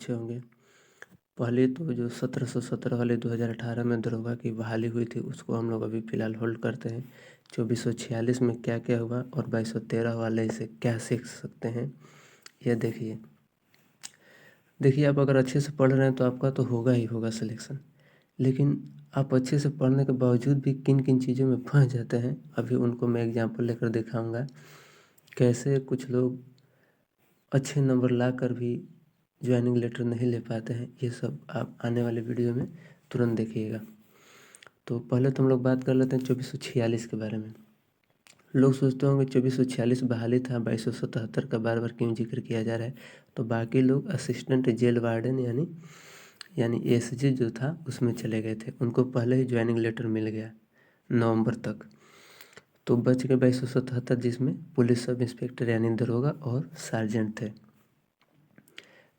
अच्छे होंगे। पहले तो जो 1717 वाले 2018 में दरोगा की बहाली हुई थी उसको हम लोग अभी फ़िलहाल होल्ड करते हैं। 2446 में क्या क्या हुआ और 2213 वाले से क्या सीख सकते हैं, यह देखिए। देखिए, आप अगर अच्छे से पढ़ रहे हैं तो आपका तो होगा ही होगा सिलेक्शन। लेकिन आप अच्छे से पढ़ने के बावजूद भी किन किन चीज़ों में फंस जाते हैं, अभी उनको मैं एग्जांपल लेकर दिखाऊंगा। कैसे कुछ लोग अच्छे नंबर लाकर भी ज्वाइनिंग लेटर नहीं ले पाते हैं, ये सब आप आने वाले वीडियो में तुरंत देखिएगा। तो पहले तो हम लोग बात कर लेते हैं 2446 के बारे में। लोग सोचते होंगे 2446 बहाली था, 2277 का बार बार क्यों जिक्र किया जा रहा है। तो बाकी लोग असिस्टेंट जेल वार्डन यानी एसजी जो था उसमें चले गए थे, उनको पहले ही ज्वाइनिंग लेटर मिल गया नवंबर तक। तो बच गए 2277 जिसमें पुलिस सब इंस्पेक्टर यानी दरोगा और सार्जेंट थे।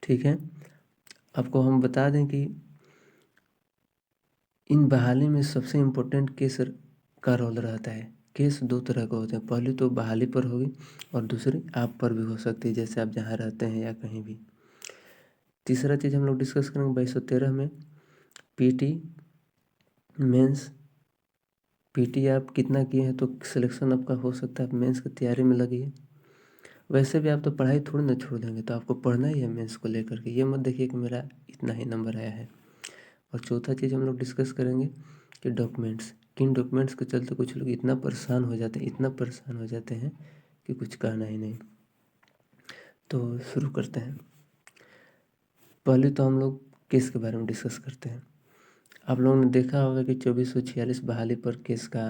ठीक है, आपको हम बता दें कि इन बहाली में सबसे इम्पोर्टेंट केस का रोल रहता है। केस दो तरह के होते हैं, पहली तो बहाली पर होगी और दूसरी आप पर भी हो सकती है, जैसे आप जहाँ रहते हैं या कहीं भी। तीसरा चीज़ हम लोग डिस्कस करेंगे 2213 में पीटी मेंस। पीटी आप कितना किए हैं तो सिलेक्शन आपका हो सकता है, आप मेंस की तैयारी में लगिए। वैसे भी आप तो पढ़ाई थोड़ी ना छोड़ देंगे, तो आपको पढ़ना ही है मेंस को लेकर के, ये मत देखिए कि मेरा इतना ही नंबर आया है। और चौथा चीज़ हम लोग डिस्कस करेंगे कि डॉक्यूमेंट्स, किन डॉक्यूमेंट्स के चलते कुछ लोग इतना परेशान हो जाते हैं, इतना परेशान हो जाते हैं कि कुछ कहना ही नहीं। तो शुरू करते हैं। पहले तो हम लोग केस के बारे में डिस्कस करते हैं। आप लोगों ने देखा होगा कि 2446 बहाली पर केस का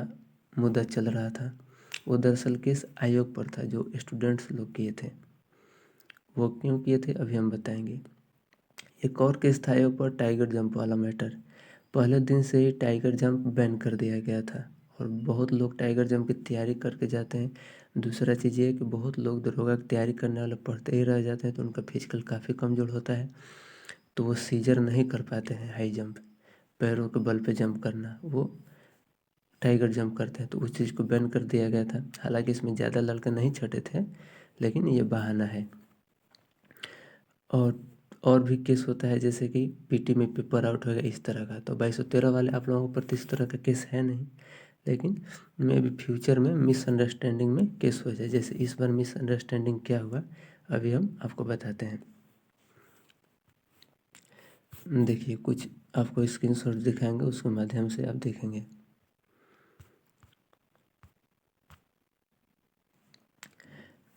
मुद्दा चल रहा था। वो दरअसल केस आयोग पर था जो स्टूडेंट्स लोग किए थे। वो क्यों किए थे अभी हम बताएंगे। एक और केस था आयोग पर, टाइगर जंप वाला मैटर। पहले दिन से ही टाइगर जंप बैन कर दिया गया था और बहुत लोग टाइगर जंप की तैयारी करके जाते हैं। दूसरा चीज़ ये है कि बहुत लोग दरोगा की तैयारी करने वाले पढ़ते ही रह जाते हैं, तो उनका फिजिकल काफ़ी कमज़ोर होता है, तो वो सीजर नहीं कर पाते हैं। हाई जंप, पैरों के बल पे जंप करना, वो टाइगर जंप करते हैं, तो उस चीज़ को बैन कर दिया गया था। हालांकि इसमें ज़्यादा लड़के नहीं छटे थे, लेकिन ये बहाना है। और भी केस होता है, जैसे कि पीटी में पेपर आउट हो गया, इस तरह का। तो 2213 वाले आप लोगों पर इस तरह का केस है नहीं, लेकिन मे भी फ्यूचर में मिसअंडरस्टैंडिंग में केस हो जाए। जैसे इस बार मिसअंडरस्टैंडिंग क्या हुआ अभी हम आपको बताते हैं। देखिए, कुछ आपको स्क्रीनशॉट दिखाएंगे, उसके माध्यम से आप देखेंगे।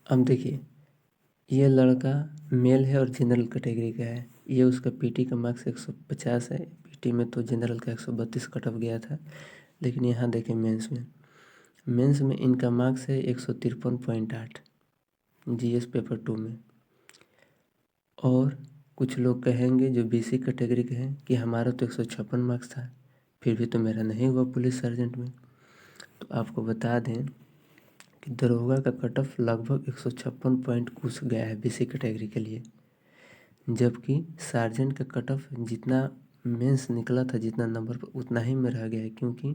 अब देखिए, ये लड़का मेल है और जनरल कैटेगरी का है। ये उसका पीटी का मार्क्स 150 है। पीटी में तो जनरल का 132 कट ऑफ गया था। लेकिन यहाँ देखें मेंस में इनका मार्क्स है 153.8 जीएस पेपर 2 में। और कुछ लोग कहेंगे जो बीसी कैटेगरी के हैं कि हमारा तो 156 मार्क्स था, फिर भी तो मेरा नहीं हुआ पुलिस सर्जेंट में। तो आपको बता दें कि दरोगा का कट ऑफ लगभग 156 पॉइंट कुछ गया है बीसी कैटेगरी के लिए, जबकि सार्जेंट का कट ऑफ जितना मेंस निकला था जितना नंबर पर, उतना ही में रह गया है, क्योंकि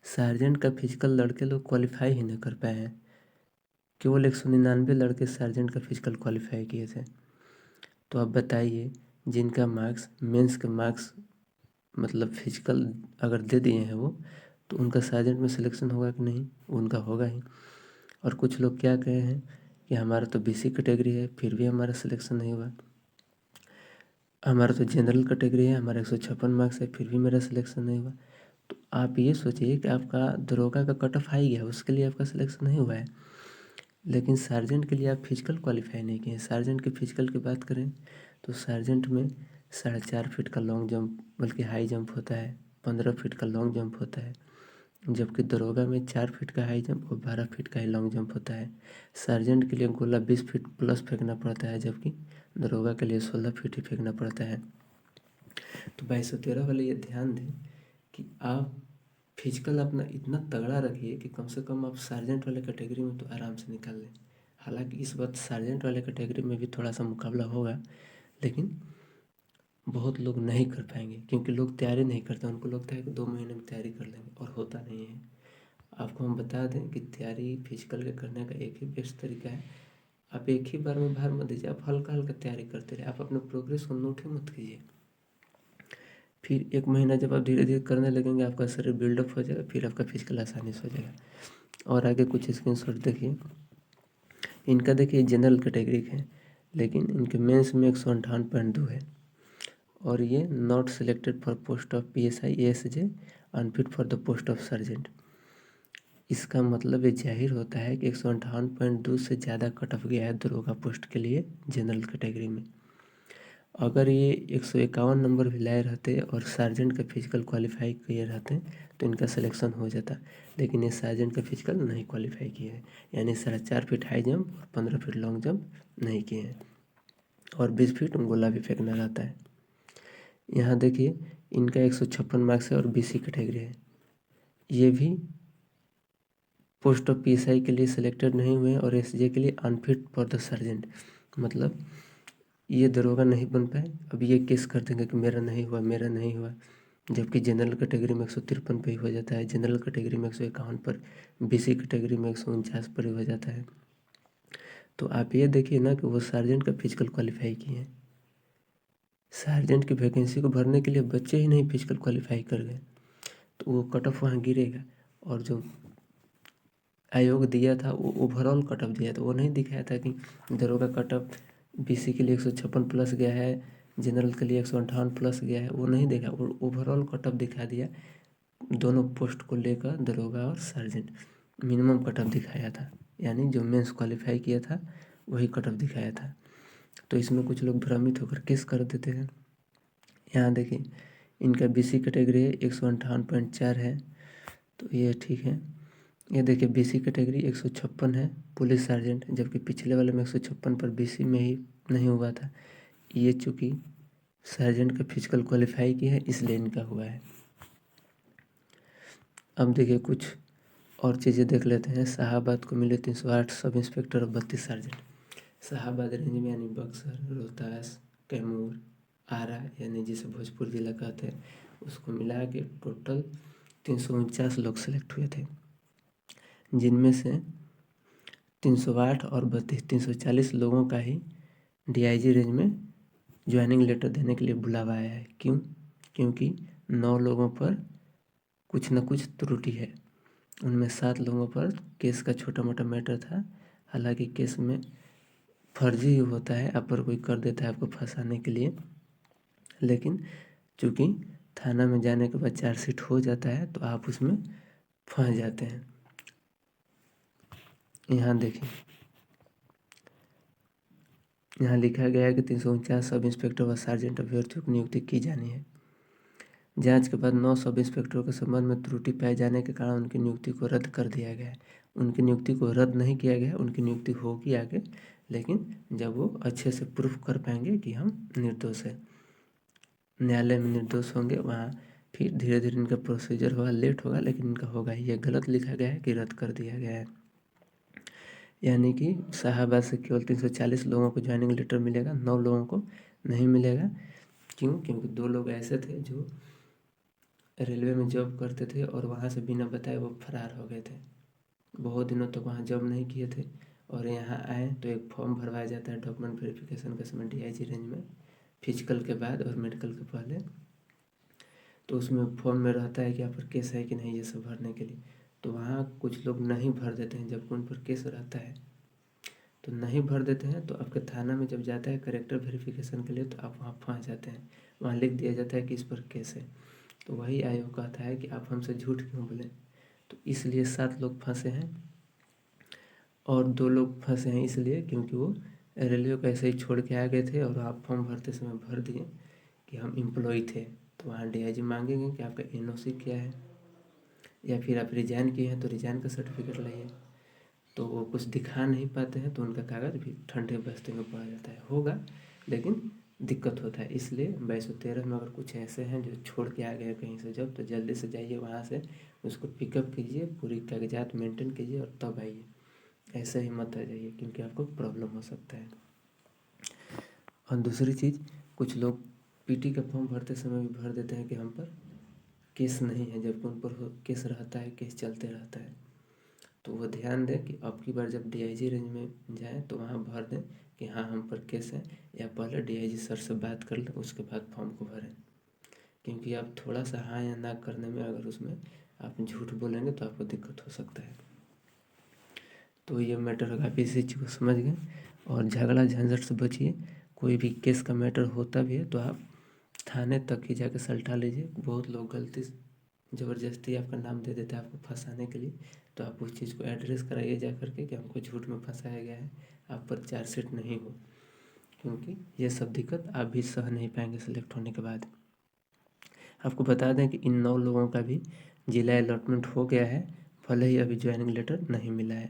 सार्जेंट का फिजिकल लड़के लोग क्वालिफाई ही नहीं कर पाए हैं। केवल 199 लड़के सार्जेंट का फिजिकल क्वालिफाई किए थे। तो अब बताइए, जिनका मार्क्स मेंस के मार्क्स मतलब फिजिकल अगर दे दिए हैं वो, तो उनका सार्जेंट में सिलेक्शन होगा कि नहीं? उनका होगा ही। और कुछ लोग क्या कहे हैं कि हमारा तो बीसी कैटेगरी है, फिर भी हमारा सिलेक्शन नहीं हुआ। हमारा तो जनरल कैटेगरी है, हमारा 156 मार्क्स है, फिर भी मेरा सिलेक्शन नहीं हुआ। तो आप ये सोचिए कि आपका दरोगा का कट ऑफ हाई गया, उसके लिए आपका सिलेक्शन नहीं हुआ है, लेकिन सार्जेंट के लिए आप फिजिकल क्वालिफाई नहीं किए। सार्जेंट के फिजिकल की बात करें तो सार्जेंट में 4.5 फीट का लॉन्ग जंप बल्कि हाई जंप होता है, 15 फीट का लॉन्ग जंप होता है, जबकि दरोगा में 4 फीट का हाई जंप और 12 फीट का ही लॉन्ग जंप होता है। सार्जेंट के लिए गोला 20 फीट प्लस फेंकना पड़ता है, जबकि दरोगा के लिए 16 फीट ही फेंकना पड़ता है। तो 2213 वाले ये ध्यान दें कि आप फिजिकल अपना इतना तगड़ा रखिए कि कम से कम आप सार्जेंट वाले कैटेगरी में तो आराम से निकाल लें। हालांकि इस बार सार्जेंट वाले कैटेगरी में भी थोड़ा सा मुकाबला होगा, लेकिन बहुत लोग नहीं कर पाएंगे, क्योंकि लोग तैयारी नहीं करते। उनको लगता है कि 2 महीने में तैयारी कर लेंगे, और होता नहीं है। आपको हम बता दें कि तैयारी फिजिकल के करने का एक ही बेस्ट तरीका है, आप एक ही बार में भार मत दीजिए, आप हल्का हल्का तैयारी करते रहिए, आप अपने प्रोग्रेस को नोट ही मत कीजिए। फिर 1 महीना जब आप धीरे धीरे करने लगेंगे, आपका शरीर बिल्डअप हो जाएगा, फिर आपका फिजिकल आसानी से हो जाएगा। और आगे कुछ स्क्रीनशॉट देखिए। इनका देखिए जनरल कैटेगरी है, लेकिन इनके मेंस में 158.2 है, और ये not selected for post of PSI ASJ, unfit for the post of sergeant. इसका मतलब ये जाहिर होता है कि 158.2 से ज़्यादा कट ऑफ गया है दरोगा पोस्ट के लिए जनरल कैटेगरी में। अगर ये 151 नंबर भी लाए रहते और सार्जेंट का फिजिकल क्वालिफाई किए रहते तो इनका सिलेक्शन हो जाता, लेकिन ये सार्जेंट का फिजिकल नहीं क्वालिफाई किए हैं, यानी 4.5 फीट हाई जंप और 15 फीट लॉन्ग जंप नहीं किए हैं, और 20 फीट गोला भी फेंकना रहता है। यहाँ देखिए इनका 156 मार्क्स है और BC कैटेगरी है। ये भी पोस्ट ऑफ PSI के लिए सिलेक्टेड नहीं हुए और SJ के लिए अनफिट फॉर द सर्जेंट, मतलब ये दरोगा नहीं बन पाए। अब ये केस कर देंगे कि मेरा नहीं हुआ, मेरा नहीं हुआ, जबकि जनरल कैटेगरी में 153 पे ही हो जाता है, जनरल कैटेगरी में 151 पर, BC कैटेगरी में 149 पर ही हो जाता है। तो आप ये देखिए ना कि वो सार्जेंट का फिजिकल क्वालिफाई किए हैं। सार्जेंट की वैकेंसी को भरने के लिए बच्चे ही नहीं फिजिकल क्वालिफाई कर गए, तो वो कट ऑफ वहाँ गिरेगा। और जो आयोग दिया था वो ओवरऑल कट ऑफ दिया था, वो नहीं दिखाया था कि दरोगा कट ऑफ BC के लिए 156 प्लस गया है, जनरल के लिए 158 प्लस गया है, वो नहीं देखा। वो ओवरऑल कट ऑफ दिखा दिया, दोनों पोस्ट को लेकर दरोगा और सार्जेंट मिनिमम कट ऑफ दिखाया था, यानी जो मेंस क्वालिफाई किया था वही कट ऑफ दिखाया था। तो इसमें कुछ लोग भ्रमित होकर केस कर देते हैं। यहाँ देखिए इनका BC कैटेगरी है, 158.4 है, तो ये ठीक है। ये देखिए BC कैटेगरी 156 है, पुलिस सार्जेंट, जबकि पिछले वाले में 156 पर BC में ही नहीं हुआ था। ये चूँकि सार्जेंट का फिजिकल क्वालिफाई की है इसलिए इनका हुआ है। अब देखिए कुछ और चीज़ें देख लेते हैं। शाहाबाद को मिले 308 सब इंस्पेक्टर और 32 सार्जेंट। शाहाबाद रेंज में यानी बक्सर, रोहतास, कैमूर, आरा यानी जिसे भोजपुर जिला कहते हैं, उसको मिला के टोटल 349 लोग सेलेक्ट हुए थे, जिनमें से 308 और 32 340 लोगों का ही DIG रेंज में ज्वाइनिंग लेटर देने के लिए बुलावा आया है। क्यों? क्योंकि 9 लोगों पर कुछ न कुछ त्रुटि है। उनमें 7 लोगों पर केस का छोटा मोटा मैटर था, हालांकि केस में फर्जी होता है, आप पर कोई कर देता है आपको फंसाने के लिए, लेकिन चूँकि थाना में जाने के बाद चार्जशीट हो जाता है तो आप उसमें फंस जाते हैं। यहाँ देखिए, यहाँ लिखा गया है कि 349 सब इंस्पेक्टर व सार्जेंट अभ्यर्थियों की नियुक्ति की जानी है। जांच के बाद 9 सब इंस्पेक्टरों के संबंध में त्रुटि पाए जाने के कारण उनकी नियुक्ति को रद्द कर दिया गया है। उनकी नियुक्ति को रद्द नहीं किया गया, उनकी नियुक्ति होगी आगे, लेकिन जब वो अच्छे से प्रूफ कर पाएंगे कि हम निर्दोष हैं, न्यायालय में निर्दोष होंगे, वहाँ फिर धीरे धीरे इनका प्रोसीजर होगा, लेट होगा लेकिन इनका होगा ही। ये गलत लिखा गया है कि रद्द कर दिया गया है, यानी कि शाहाबाद से केवल 340 लोगों को ज्वाइनिंग लेटर मिलेगा, 9 लोगों को नहीं मिलेगा। क्यों? क्योंकि 2 लोग ऐसे थे जो रेलवे में जॉब करते थे और वहाँ से बिना बताए वो फरार हो गए थे, बहुत दिनों तक वहाँ जॉब नहीं किए थे, और यहाँ आए तो एक फॉर्म भरवाया जाता है डॉक्यूमेंट वेरिफिकेशन के समय DIG रेंज में, फिजिकल के बाद और मेडिकल के पहले। तो उसमें फॉर्म में रहता है कि आप पर केस है कि नहीं, ये सब भरने के लिए। तो वहाँ कुछ लोग नहीं भर देते हैं जबकि उन पर केस रहता है, तो नहीं भर देते हैं, तो आपके थाना में जब जाता है करेक्टर वेरिफिकेशन के लिए तो आप वहाँ फंस जाते हैं। वहाँ लिख दिया जाता है कि इस पर केस है, तो वही आयोग कहता है कि आप हमसे झूठ क्यों बोले। तो इसलिए 7 लोग फंसे हैं, और 2 लोग फंसे हैं इसलिए क्योंकि वो रेलवे को ऐसे ही छोड़ के आ गए थे और आप फॉर्म भरते समय भर दिए कि हम एम्प्लॉय थे। तो वहाँ DIG मांगेंगे कि आपका NOC क्या है, या फिर आप रिजाइन किए हैं तो रिजाइन का सर्टिफिकेट लाइए। तो वो कुछ दिखा नहीं पाते हैं तो उनका कागज़ भी ठंडे बस्ते में पड़ा जाता है, होगा लेकिन दिक्कत होता है। इसलिए 2213 में अगर कुछ ऐसे हैं जो छोड़ के आ गए कहीं से जब, तो जल्दी से जाइए वहाँ से उसको पिकअप कीजिए, पूरी कागजात मेंटेन कीजिए और तब आइए, ऐसे ही मत आ जाइए क्योंकि आपको प्रॉब्लम हो सकता है। और दूसरी चीज़, कुछ लोग PT का फॉर्म भरते समय भी भर देते हैं कि हम पर केस नहीं है, जबकि उन पर केस रहता है, केस चलते रहता है। तो वो ध्यान दें कि अब की बार जब डीआईजी रेंज में जाएँ तो वहाँ भर दें कि हाँ हम पर केस है, या पहले डीआईजी सर से बात कर लें, उसके बाद फॉर्म को भरें। क्योंकि आप थोड़ा सा हाँ या ना करने में अगर उसमें आप झूठ बोलेंगे तो आपको दिक्कत हो सकता है। तो ये मैटर होगा, आप इसी चीज़ को समझ गए और झगड़ा झंझट से बचिए। कोई भी केस का मैटर होता भी है तो आप थाने तक ही जाकर सलटा लीजिए। बहुत लोग गलती ज़बरदस्ती आपका नाम दे देते हैं आपको फंसाने के लिए, तो आप उस चीज़ को एड्रेस कराइए जा करके कि हमको झूठ में फंसाया गया है, आप पर चार्जशीट नहीं हो। क्योंकि ये सब दिक्कत आप भी सह नहीं पाएंगे सेलेक्ट होने के बाद। आपको बता दें कि इन 9 लोगों का भी जिला अलॉटमेंट हो गया है, भले ही अभी ज्वाइनिंग लेटर नहीं मिला है,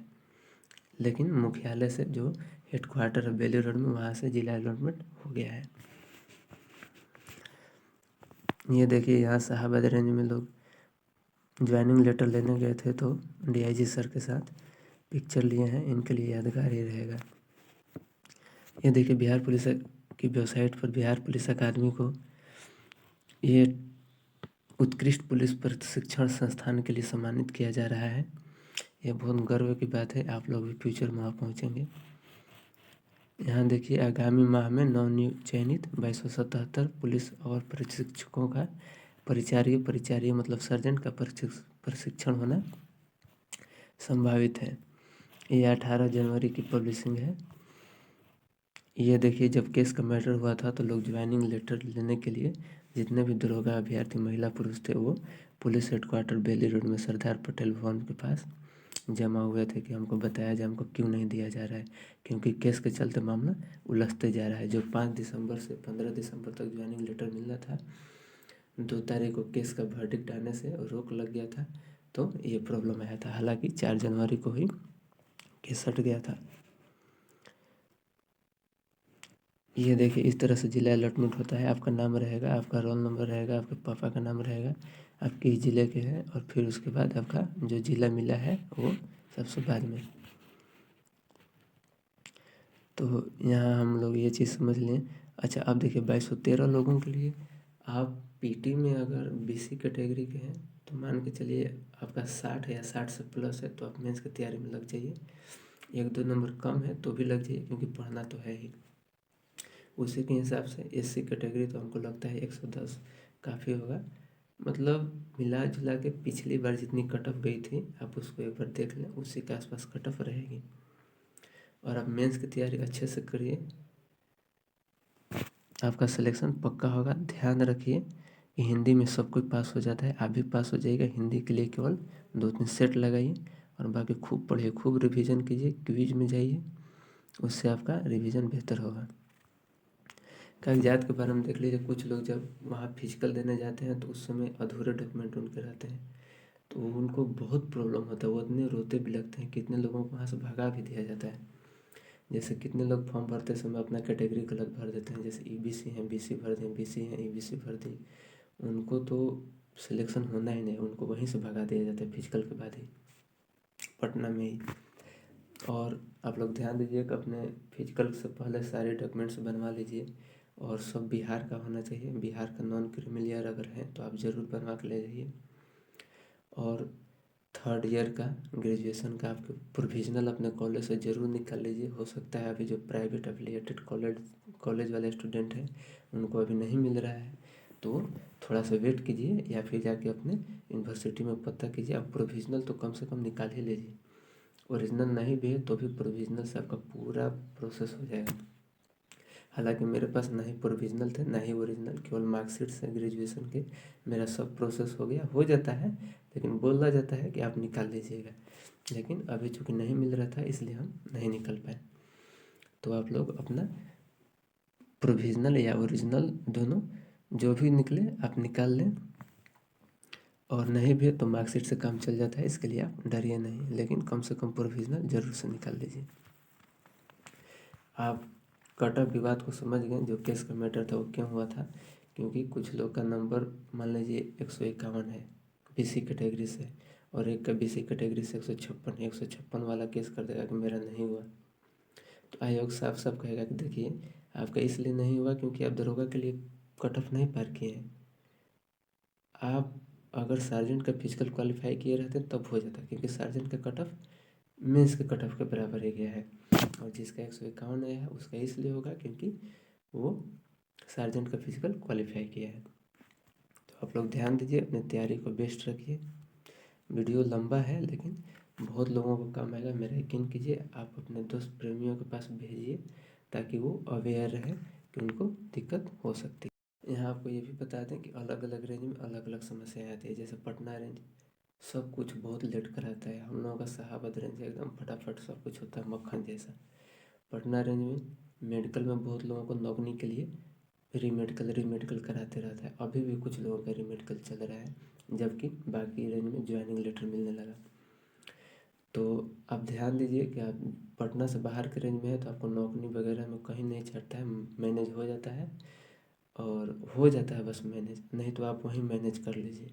लेकिन मुख्यालय से जो हेडक्वार्टर है बेली रोड में, वहाँ से जिला अलॉटमेंट हो गया है। ये देखिए यहाँ शाहाबाद रेंज में लोग ज्वाइनिंग लेटर लेने गए थे तो डीआईजी सर के साथ पिक्चर लिए हैं, इनके लिए यादगार ही रहेगा। ये देखिए बिहार पुलिस की वेबसाइट पर बिहार पुलिस अकादमी को ये उत्कृष्ट पुलिस प्रशिक्षण संस्थान के लिए सम्मानित किया जा रहा है। यह बहुत गर्व की बात है, आप लोग भी फ्यूचर में वहाँ पहुँचेंगे। यहाँ देखिए आगामी माह में चयनित 2277 पुलिस और प्रशिक्षकों का परिचारीय मतलब सर्जेंट का प्रशिक्षण होना संभावित है। ये 18 जनवरी की पब्लिशिंग है। ये देखिए जब केस का मैटर हुआ था तो लोग ज्वाइनिंग लेटर लेने के लिए जितने भी दरोगा अभ्यर्थी महिला पुरुष थे वो पुलिस हेडक्वार्टर बेली रोड में सरदार पटेल भवन के पास जमा हुए थे कि हमको बताया जाए हमको क्यों नहीं दिया जा रहा है, क्योंकि केस के चलते मामला उलझते जा रहा है। जो 5 दिसंबर से 15 दिसंबर तक ज्वाइनिंग लेटर मिलना था, 2 तारीख को केस का वर्डिक्ट आने से रोक लग गया था, तो ये प्रॉब्लम आया था। हालांकि 4 जनवरी को ही केस हट गया था। ये देखिए इस तरह से जिला अलॉटमेंट होता है। आपका नाम रहेगा, आपका रोल नंबर रहेगा, आपके पापा का नाम रहेगा, आप किस ज़िले के हैं, और फिर उसके बाद आपका जो ज़िला मिला है वो सबसे बाद में। तो यहाँ हम लोग ये चीज़ समझ लें। अच्छा अब देखिए 2213 लोगों के लिए आप पीटी में अगर बीसी कैटेगरी के हैं तो मान के चलिए आपका 60 है या 60 से प्लस है तो आप मेंस की तैयारी में लग जाइए। 1-2 नंबर कम है तो भी लग जाइए, क्योंकि पढ़ना तो है ही। उसी के हिसाब से एससी कैटेगरी तो हमको लगता है 110 काफ़ी होगा। मतलब मिला जुला के पिछली बार जितनी कट ऑफ गई थी आप उसको एक बार देख लें, उसी के आसपास कट ऑफ रहेगी। और आप मेंस की तैयारी अच्छे से करिए, आपका सिलेक्शन पक्का होगा। ध्यान रखिए कि हिंदी में सब कोई पास हो जाता है, आप भी पास हो जाइएगा। हिंदी के लिए केवल 2-3 सेट लगाइए और बाकी खूब पढ़िए, खूब रिवीजन कीजिए, क्विज में जाइए, उससे आपका रिवीजन बेहतर होगा। कागजात के बारे में देख लीजिए, कुछ लोग जब वहाँ फिजिकल देने जाते हैं तो उस समय अधूरे डॉक्यूमेंट उनके रहते हैं तो उनको बहुत प्रॉब्लम होता है, वो इतने रोते भी लगते हैं। कितने लोगों को वहाँ से भगा भी दिया जाता है। जैसे कितने लोग फॉर्म भरते समय अपना कैटेगरी गलत भर देते हैं, जैसे ईबीसी हैं बीसी भर दें, बीसी हैं ईबीसी भर दी, उनको तो सिलेक्शन होना ही नहीं, उनको वहीं से भगा दिया जाता है फिजिकल के बाद ही, पटना में ही। और आप लोग ध्यान दीजिए कि अपने फिजिकल से पहले सारे डॉक्यूमेंट्स बनवा लीजिए, और सब बिहार का होना चाहिए। बिहार का नॉन क्रिमिलियर अगर है तो आप ज़रूर बनवा के ले जाइए। और 3rd ईयर का ग्रेजुएशन का आपके प्रोविजनल अपने कॉलेज से ज़रूर निकाल लीजिए। हो सकता है अभी जो प्राइवेट एफिलिएटेड कॉलेज वाले स्टूडेंट हैं उनको अभी नहीं मिल रहा है, तो थोड़ा सा वेट कीजिए या फिर जाके अपने यूनिवर्सिटी में पता कीजिए। आप प्रोविजनल तो कम से कम निकाल ही लीजिए। ओरिजिनल नहीं भी है तो भी प्रोविजनल से आपका पूरा प्रोसेस हो जाएगा। हालांकि मेरे पास ना ही प्रोविजनल थे ना ही ओरिजिनल, केवल मार्कशीट से ग्रेजुएशन के मेरा सब प्रोसेस हो गया। हो जाता है लेकिन बोला जाता है कि आप निकाल लीजिएगा, लेकिन अभी चूँकि नहीं मिल रहा था इसलिए हम नहीं निकल पाए। तो आप लोग अपना प्रोविजनल या ओरिजिनल दोनों जो भी निकले आप निकाल लें, और नहीं भी तो मार्कशीट से काम चल जाता है, इसके लिए आप डरिए नहीं, लेकिन कम से कम प्रोविजनल ज़रूर से निकाल लीजिए। आप कट ऑफ विवाद को समझ गए, जो केस का मैटर था वो क्यों हुआ था, क्योंकि कुछ लोग का नंबर मान लीजिए 151 है बीसी कैटेगरी से, और एक का बीसी कैटेगरी से 156 है, 156 वाला केस कर देगा कि मेरा नहीं हुआ। तो आयोग साफ साफ कहेगा कि देखिए आपका इसलिए नहीं हुआ क्योंकि आप दरोगा के लिए कट ऑफ नहीं पार किए हैं। आप अगर सार्जेंट का फिजिकल क्वालिफाई किए रहते तब हो जाता, क्योंकि सार्जेंट का कट ऑफ मेंस के कट ऑफ के बराबर ही गया है। और जिसका 151 आया है उसका इसलिए होगा क्योंकि वो सार्जेंट का फिजिकल क्वालिफाई किया है। तो आप लोग ध्यान दीजिए, अपनी तैयारी को बेस्ट रखिए। वीडियो लंबा है लेकिन बहुत लोगों को काम आएगा, मेरा यकीन कीजिए। आप अपने दोस्त प्रेमियों के पास भेजिए ताकि वो अवेयर रहे कि उनको दिक्कत हो सकती है। यहाँ आपको ये भी बता दें कि अलग अलग रेंज में अलग अलग समस्याएं आती है। जैसे पटना रेंज सब कुछ बहुत लेट कराता है, हम लोगों का शाहाबाद रेंज एकदम फटाफट सब कुछ होता है मक्खन जैसा। पटना रेंज में मेडिकल में बहुत लोगों को नौकरी के लिए रीमेडिकल कराते रहता है, अभी भी कुछ लोगों का रीमेडिकल चल रहा है, जबकि बाकी रेंज में ज्वाइनिंग लेटर मिलने लगा। तो आप ध्यान दीजिए कि आप पटना से बाहर के रेंज में है तो आपको नौकरी वगैरह में कहीं नहीं चढ़ता है, मैनेज हो जाता है। और हो जाता है बस मैनेज, नहीं तो आप वहीं मैनेज कर लीजिए,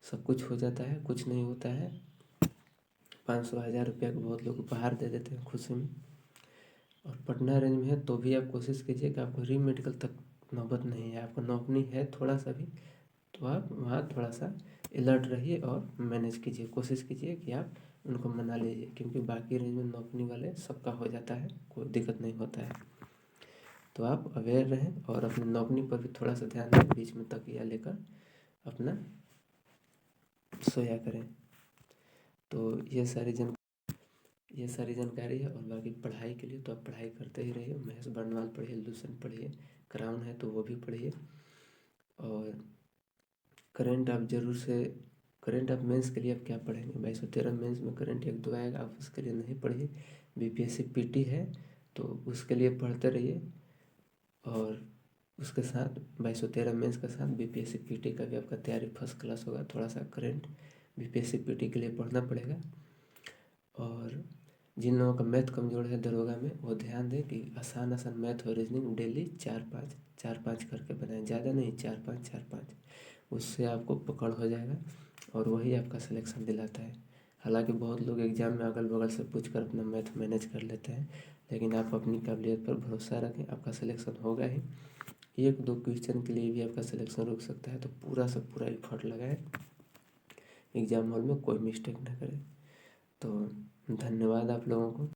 सब कुछ हो जाता है, कुछ नहीं होता है। 500-1000 रुपया को बहुत लोग उपहार दे देते हैं खुशी में। और पटना रेंज में है तो भी आप कोशिश कीजिए कि आपको रीमेडिकल तक नौबत नहीं है, आपको नौकरी है थोड़ा सा भी तो आप वहाँ थोड़ा सा अलर्ट रहिए और मैनेज कीजिए, कोशिश कीजिए कि आप उनको मना लीजिए, क्योंकि बाकी रेंज में नौकरी वाले सबका हो जाता है, कोई दिक्कत नहीं होता है। तो आप अवेयर रहें और अपनी नौकरी पर भी थोड़ा सा ध्यान दें, बीच में तकिया लेकर अपना सोया करें। तो ये सारी जानकारी है। और बाकी पढ़ाई के लिए तो आप पढ़ाई करते ही रहिए, महेश बर्नवाल पढ़िए, लूसेंट पढ़िए, क्राउन है तो वो भी पढ़िए। और करंट आप जरूर से, करंट आप मेंस के लिए आप क्या पढ़ेंगे, 2213 मेंस में करंट 1-2 आएगा, आप उसके लिए नहीं पढ़िए। बीपीएससी पीटी है तो उसके लिए पढ़ते रहिए। और उसके साथ 2213 मेंस के साथ बीपीएससी पीटी का भी आपका तैयारी फर्स्ट क्लास होगा। थोड़ा सा करंट बीपीएससी पीटी के लिए पढ़ना पड़ेगा। और जिन लोगों का मैथ कमज़ोर है दरोगा में, वो ध्यान दें कि आसान आसान मैथ और रीजनिंग डेली 4-5 करके बनाएं, ज़्यादा नहीं, 4-5 उससे आपको पकड़ हो जाएगा और वही आपका सिलेक्शन दिलाता है। हालांकि बहुत लोग एग्ज़ाम में अगल बगल से पूछ कर अपना मैथ मैनेज कर लेते हैं, लेकिन आप अपनी काबिलियत पर भरोसा रखें, आपका सिलेक्शन होगा ही। 1-2 क्वेश्चन के लिए भी आपका सिलेक्शन रुक सकता है, तो पूरा से पूरा एफर्ट लगाएं, एग्ज़ाम हॉल में कोई मिस्टेक ना करें। तो धन्यवाद आप लोगों को।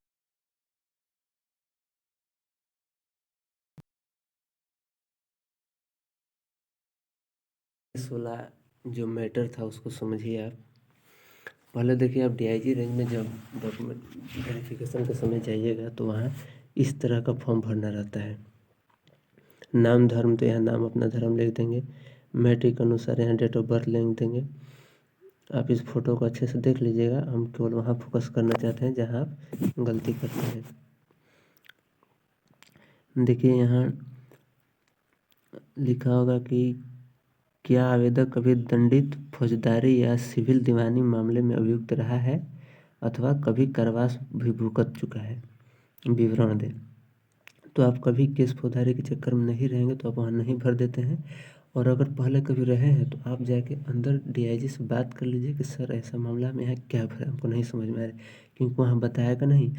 16 जो मैटर था उसको समझिए आप। पहले देखिए, आप डीआईजी रेंज में जब डॉक्यूमेंट वेरिफिकेशन के समय जाइएगा तो वहाँ इस तरह का फॉर्म भरना रहता है। नाम धर्म, तो यहाँ नाम अपना धर्म लिख देंगे, मैट्रिक अनुसार यहाँ डेट ऑफ बर्थ लिख देंगे। आप इस फोटो को अच्छे से देख लीजिएगा, हम केवल वहाँ फोकस करना चाहते हैं जहाँ आप गलती करते हैं। देखिए यहाँ लिखा होगा कि क्या आवेदक कभी दंडित फौजदारी या सिविल दीवानी मामले में अभियुक्त रहा है अथवा कभी कारावास भी भुगत चुका है, विवरण दें। तो आप कभी केस फौजदारी के चक्कर में नहीं रहेंगे तो आप वहाँ नहीं भर देते हैं। और अगर पहले कभी रहे हैं तो आप जाके अंदर डीआईजी से बात कर लीजिए कि सर ऐसा मामला में यहाँ क्या भरा, हमको नहीं समझ में आ रहा है, क्योंकि वहाँ बताएगा नहीं।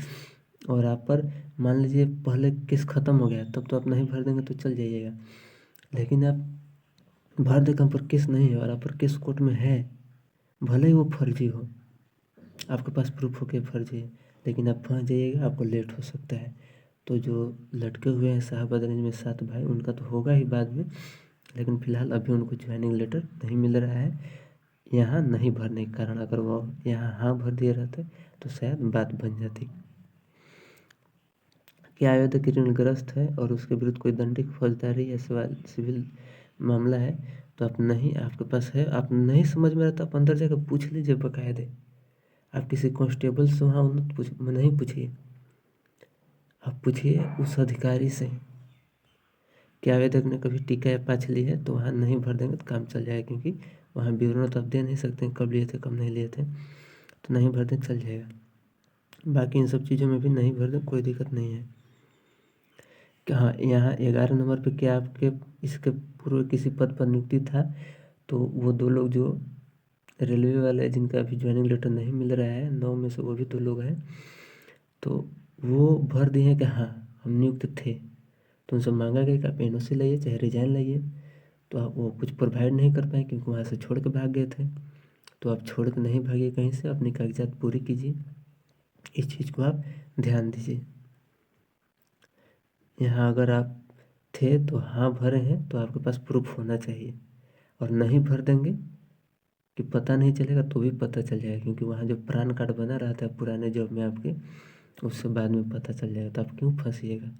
और आप पर मान लीजिए पहले केस ख़त्म हो गया तब तो आप नहीं भर देंगे तो चल जाइएगा, लेकिन आप भर दें पर केस नहीं है और आप पर केस कोर्ट में है, भले ही वो फर्जी हो, आपके पास प्रूफ हो के फर्जी है, लेकिन आप फंस जाइएगा, आपको लेट हो सकता है। तो जो लटके हुए हैं शाहाबाद रेंज में 7 भाई, उनका तो होगा ही बाद में, लेकिन फ़िलहाल अभी उनको ज्वाइनिंग लेटर नहीं मिल रहा है यहाँ नहीं भरने के कारण। अगर वो यहाँ हाँ भर दिए रहते तो शायद बात बन जाती। क्या आवेदक ऋणग्रस्त है और उसके विरुद्ध कोई दंडित फौजदारी या सिविल मामला है तो आप नहीं, आपके पास है, आप नहीं समझ में आता, आप अंदर जाकर पूछ लीजिए बकायदे। आप किसी कांस्टेबल से वहाँ नहीं पूछिए, आप पूछिए उस अधिकारी से कि आवेदक ने कभी टीका या पाँच ली है, तो वहाँ नहीं भर देंगे तो काम चल जाएगा, क्योंकि वहाँ विवरण तो आप दे नहीं सकते कब लिए थे कब नहीं लिए थे, तो नहीं भर दें चल जाएगा। बाकी इन सब चीज़ों में भी नहीं भर दें कोई दिक्कत नहीं है। हाँ, यहाँ 11 नंबर पे क्या आपके इसके पूर्व किसी पद पर नियुक्ति था, तो वो 2 लोग जो रेलवे वाले जिनका अभी ज्वाइनिंग लेटर नहीं मिल रहा है, 9 में से वो भी 2 लोग हैं, तो वो भर दिए हैं कि हाँ हम नियुक्त थे। तो उनसे मांगा गया कि आप एनओसी लाइए चाहे रिजाइन लाइए, तो आप वो कुछ प्रोवाइड नहीं कर पाए क्योंकि वहाँ से छोड़ के भाग गए थे। तो आप छोड़ के नहीं भागिए कहीं से, अपनी कागजात पूरी कीजिए इस चीज़ को आप ध्यान दीजिए। यहाँ अगर आप थे तो हाँ भरे हैं तो आपके पास प्रूफ होना चाहिए, और नहीं भर देंगे कि पता नहीं चलेगा तो भी पता चल जाएगा, क्योंकि वहाँ जो पैन कार्ड बना रहता है पुराने जॉब में आपके, उससे बाद में पता चल जाएगा। तो आप क्यों फंसिएगा?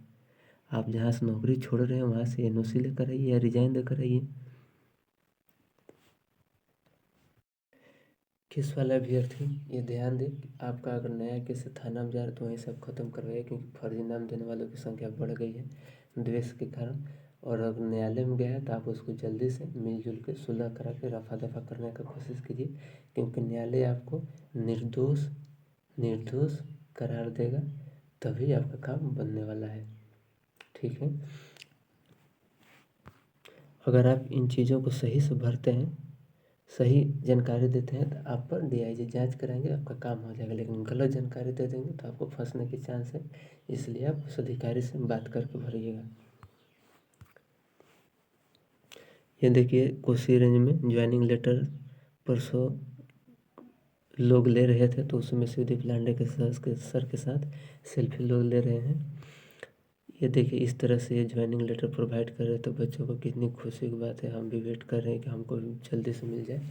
आप जहाँ से नौकरी छोड़ रहे हैं वहाँ से एनओसी लेकर आइए या रिजाइन देकर आइए। केस वाला अभ्यर्थी ये ध्यान दें कि आपका अगर नया केस थाना में जा रहा है तो वहीं सब खत्म करवाइए, क्योंकि फर्जी नाम देने वालों की संख्या बढ़ गई है द्वेष के कारण। और अगर न्यायालय में गया है तो आप उसको जल्दी से मिलजुल के सुलह करा के रफा दफा करने का कोशिश कीजिए, क्योंकि न्यायालय आपको निर्दोष करार देगा, तभी आपका काम बनने वाला है। ठीक है, अगर आप इन चीज़ों को सही से भरते हैं, सही जानकारी देते हैं, तो आप पर डीआईजी जांच कराएंगे, आपका काम हो जाएगा। लेकिन गलत जानकारी दे देंगे तो आपको फंसने के चांस है, इसलिए आप उस अधिकारी से बात करके भरिएगा। ये देखिए कोसी रेंज में ज्वाइनिंग लेटर परसों लोग ले रहे थे, तो उसमें शिवदीप लांडे के सर के साथ सेल्फी लोग ले रहे हैं। ये देखिए इस तरह से ये ज्वाइनिंग लेटर प्रोवाइड कर रहे, तो बच्चों को कितनी खुशी की बात है। हम भी वेट कर रहे हैं कि हमको जल्दी से मिल जाए।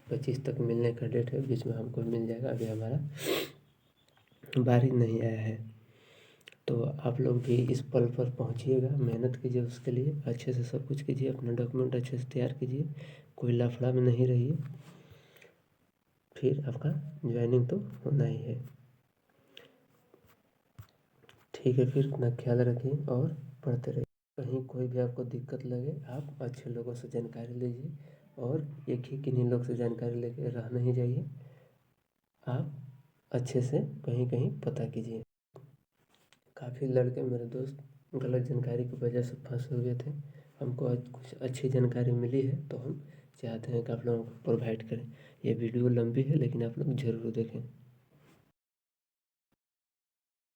25 तक मिलने का डेट है, बीच में हमको मिल जाएगा, अभी हमारा बारी नहीं आया है। तो आप लोग भी इस पल पर पहुंचिएगा, मेहनत कीजिए, उसके लिए अच्छे से सब कुछ कीजिए, अपना डॉक्यूमेंट अच्छे से तैयार कीजिए, कोई लफड़ा में नहीं रहिए, फिर आपका ज्वाइनिंग तो होना ही है। ठीक है, फिर अपना ख्याल रखिए और पढ़ते रहिए। कहीं कोई भी आपको दिक्कत लगे आप अच्छे लोगों से जानकारी लीजिए, और एक ही किन्हीं लोग से जानकारी लेके रह नहीं जाइए, आप अच्छे से कहीं कहीं पता कीजिए। काफ़ी लड़के मेरे दोस्त गलत जानकारी की वजह से फंसे हुए थे, हमको आज कुछ अच्छी जानकारी मिली है, तो हम चाहते हैं कि आप लोगों को प्रोवाइड करें। ये वीडियो लंबी है लेकिन आप लोग ज़रूर देखें।